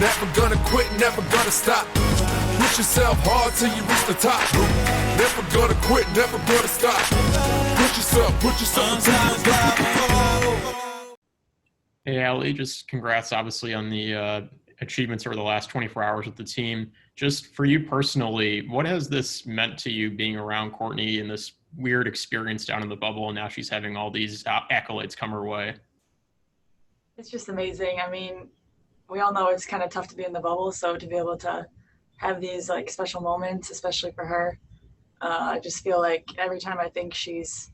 Never gonna quit, never gonna stop. Push yourself hard till you reach the top. Never gonna quit, never gonna stop. Push yourself until you stop. Hey, Allie, just congrats, obviously, on the achievements over the last 24 hours with the team. Just for you personally, what has this meant to you being around Courtney and this weird experience down in the bubble, and now she's having all these accolades come her way? It's just amazing. I mean, we all know it's kind of tough to be in the bubble, so to be able to have these like special moments, especially for her, I just feel like every time I think she's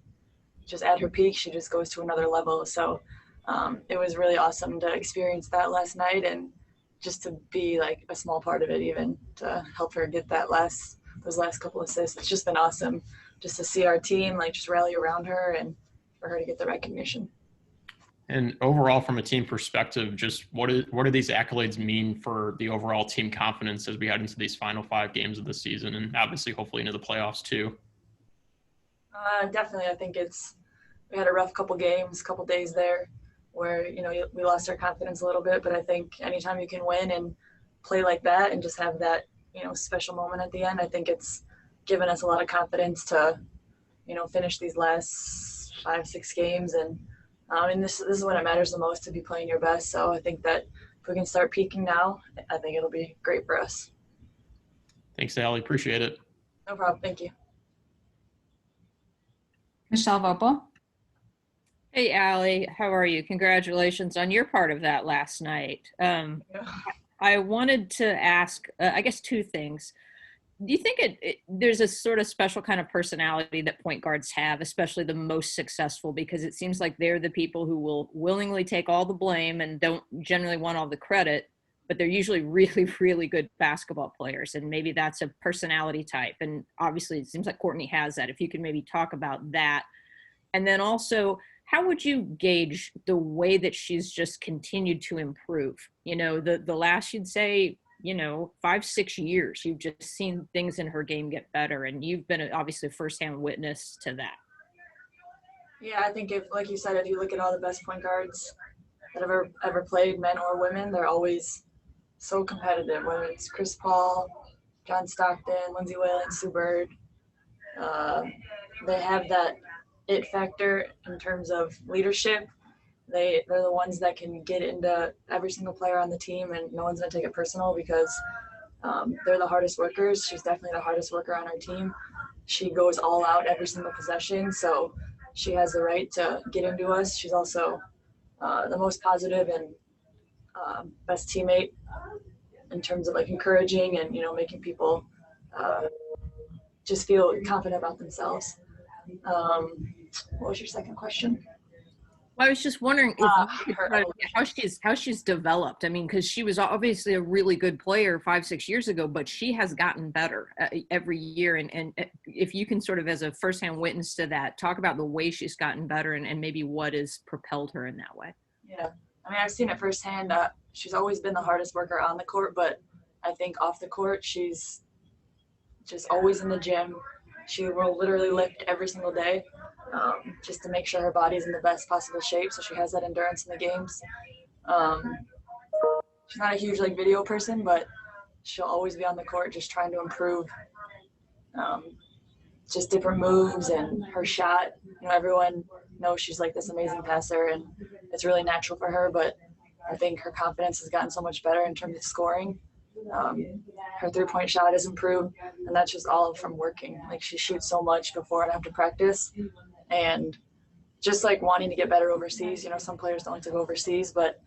just at her peak, she just goes to another level. So it was really awesome to experience that last night, and just to be like a small part of it, even to help her get those last couple assists. It's just been awesome just to see our team like just rally around her and for her to get the recognition. And overall, from a team perspective, just what do these accolades mean for the overall team confidence as we head into these final 5 games of the season, and obviously hopefully into the playoffs too? Definitely. I think we had a rough couple days there where, we lost our confidence a little bit, but I think anytime you can win and play like that and just have that, special moment at the end, I think it's given us a lot of confidence to, finish these last 5-6 games. And this is when it matters the most, to be playing your best. So I think that if we can start peaking now, I think it'll be great for us. Thanks, Allie. Appreciate it. No problem. Thank you. Michelle Vopel. Hey, Allie, how are you? Congratulations on your part of that last night. I wanted to ask, I guess, 2 things. Do you think there's a sort of special kind of personality that point guards have, especially the most successful, because it seems like they're the people who will willingly take all the blame and don't generally want all the credit, but they're usually really, really good basketball players, and maybe that's a personality type. And obviously it seems like Courtney has that. If you could maybe talk about that. And then also, how would you gauge the way that she's just continued to improve? The last, you'd say, 5-6 years, you've just seen things in her game get better, and you've been obviously a firsthand witness to that. Yeah, I think like you said, if you look at all the best point guards that have ever played, men or women, they're always so competitive, whether it's Chris Paul, John Stockton, Lindsay Whalen, Sue Bird. They have that it factor in terms of leadership. They're the ones that can get into every single player on the team, and no one's going to take it personal because they're the hardest workers. She's definitely the hardest worker on our team. She goes all out every single possession, so she has the right to get into us. She's also the most positive and best teammate in terms of like encouraging and, making people just feel confident about themselves. What was your second question? Well, I was just wondering how she's developed. I mean, because she was obviously a really good player 5-6 years ago, but she has gotten better every year. And if you can sort of, as a firsthand witness to that, talk about the way she's gotten better and maybe what has propelled her in that way. Yeah, I mean, I've seen it firsthand. She's always been the hardest worker on the court, but I think off the court, she's just always in the gym. She will literally lift every single day. Just to make sure her body's in the best possible shape, so she has that endurance in the games. She's not a huge video person, but she'll always be on the court just trying to improve just different moves and her shot. Everyone knows she's like this amazing passer, and it's really natural for her, but I think her confidence has gotten so much better in terms of scoring. Her 3-point shot has improved, and that's just all from working. She shoots so much before and after practice, and just wanting to get better overseas. Some players don't like to go overseas, but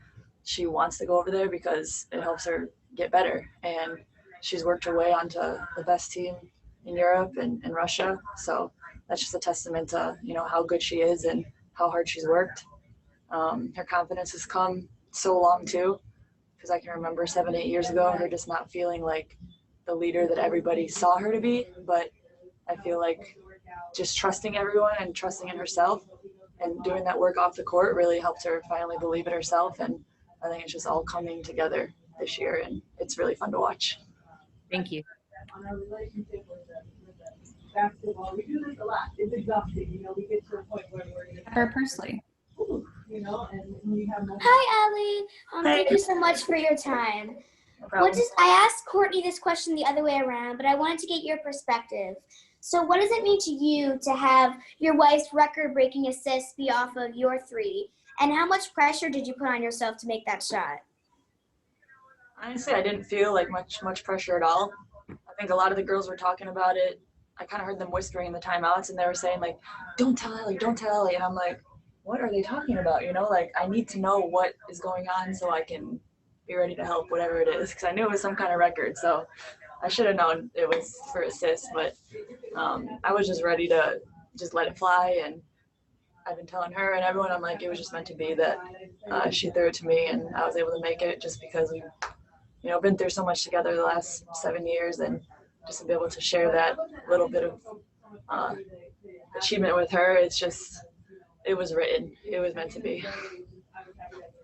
she wants to go over there because it helps her get better, and she's worked her way onto the best team in Europe and in Russia. So that's just a testament to how good she is and how hard she's worked. Her confidence has come so long too, because I can remember 7-8 years ago her just not feeling like the leader that everybody saw her to be. But I feel like just trusting everyone and trusting in herself and doing that work off the court really helped her finally believe in herself. And I think it's just all coming together this year, and it's really fun to watch. Thank you. On our relationship with basketball, we do this a lot. It's exhausting. We get to a point where we're Pepper Persley. And we have more. Hi, Allie. Thank you so much for your time. No problem. I asked Courtney this question the other way around, but I wanted to get your perspective. So what does it mean to you to have your wife's record-breaking assist be off of your three? And how much pressure did you put on yourself to make that shot? Honestly, I didn't feel like much pressure at all. I think a lot of the girls were talking about it. I kind of heard them whispering in the timeouts, and they were saying, like, don't tell Allie, don't tell Allie. And I'm like, what are they talking about? You know, like, I need to know what is going on so I can be ready to help, whatever it is, because I knew it was some kind of record. So I should have known it was for assists, but I was just ready to just let it fly. And I've been telling her and everyone, I'm like, it was just meant to be that she threw it to me and I was able to make it, just because we've, you know, been through so much together the last 7 years, and just to be able to share that little bit of achievement with her, it's just, it was written. It was meant to be.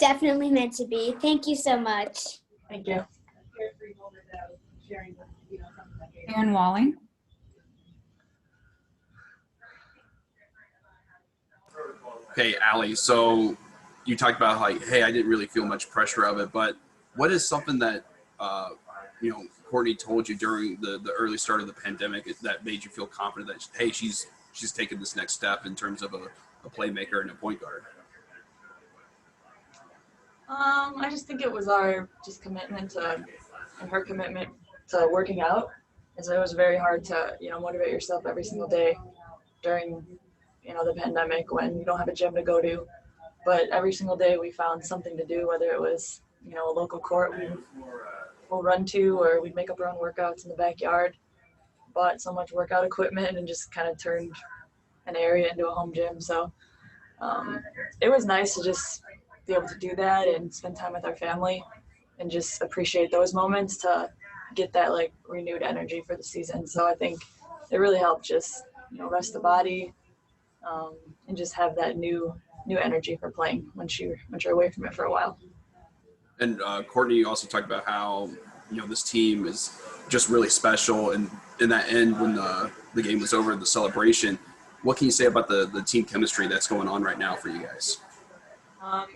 Definitely meant to be. Thank you so much. Thank you. Aaron Walling. Hey, Allie, so you talked about like, hey, I didn't really feel much pressure of it, but what is something that, you know, Courtney told you during the early start of the pandemic that made you feel confident that, hey, she's taken this next step in terms of a playmaker and a point guard? I just think it was our just commitment to, and her commitment to working out. And so it was very hard to, you know, motivate yourself every single day during, you know, the pandemic when you don't have a gym to go to. But every single day we found something to do, whether it was, you know, a local court we'll run to, or we'd make up our own workouts in the backyard. Bought so much workout equipment and just kind of turned an area into a home gym. So it was nice to just be able to do that and spend time with our family and just appreciate those moments to get that like renewed energy for the season. So I think it really helped just, you know, rest the body and just have that new energy for playing once you're away from it for a while. And Courtney also talked about how, you know, this team is just really special. And in that end, when the game was over, the celebration, what can you say about the team chemistry that's going on right now for you guys?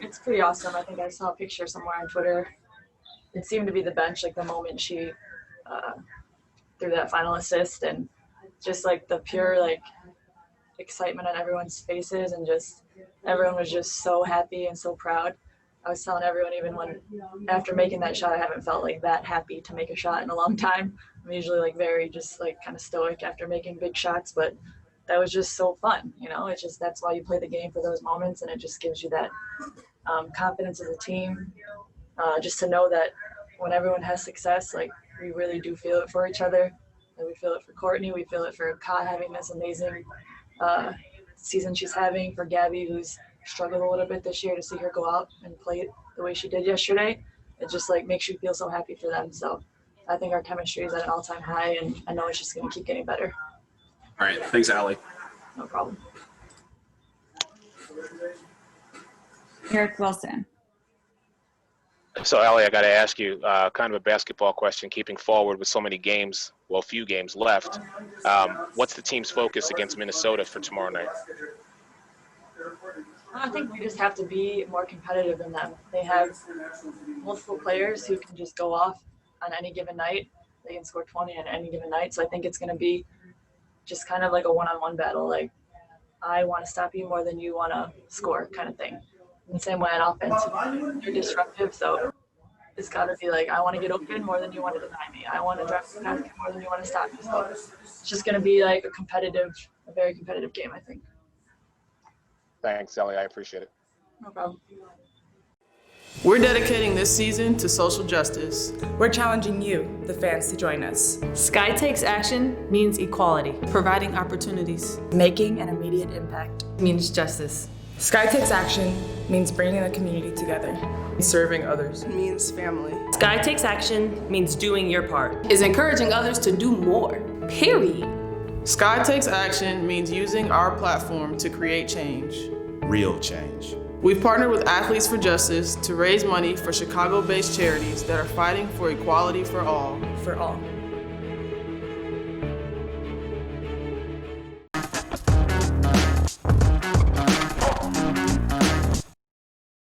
It's pretty awesome. I think I saw a picture somewhere on Twitter. It seemed to be the bench, like the moment she threw that final assist, and just like the pure like excitement on everyone's faces, and just everyone was just so happy and so proud. I was telling everyone, even when after making that shot, I haven't felt like that happy to make a shot in a long time. I'm usually like very just like kind of stoic after making big shots, but that was just so fun. You know, it's just, that's why you play the game, for those moments, and it just gives you that confidence as a team, just to know that when everyone has success, like we really do feel it for each other. And we feel it for Courtney, we feel it for Ka having this amazing season she's having, for Gabby, who's struggled a little bit this year, to see her go out and play the way she did yesterday. It just like makes you feel so happy for them. So I think our chemistry is at an all-time high, and I know it's just going to keep getting better. All right. Thanks, Allie. No problem. Eric Wilson. So, Allie, I got to ask you kind of a basketball question, keeping forward with so many games, well, few games left. What's the team's focus against Minnesota for tomorrow night? I think we just have to be more competitive than them. They have multiple players who can just go off on any given night. They can score 20 on any given night. So I think it's going to be just kind of like a one-on-one battle. Like, I want to stop you more than you want to score kind of thing. In the same way on offense, you're disruptive. So it's got to be like, I want to get open more than you want to deny me. I want to drive the basket more than you want to stop me. So it's just going to be like a very competitive game, I think. Thanks, Allie. I appreciate it. No problem. We're dedicating this season to social justice. We're challenging you, the fans, to join us. Sky Takes Action means equality. Providing opportunities. Making an immediate impact means justice. Sky Takes Action means bringing the community together. Serving others means family. Sky Takes Action means doing your part. Is encouraging others to do more, period. Sky Takes Action means using our platform to create change. Real change. We've partnered with Athletes for Justice to raise money for Chicago-based charities that are fighting for equality for all. For all.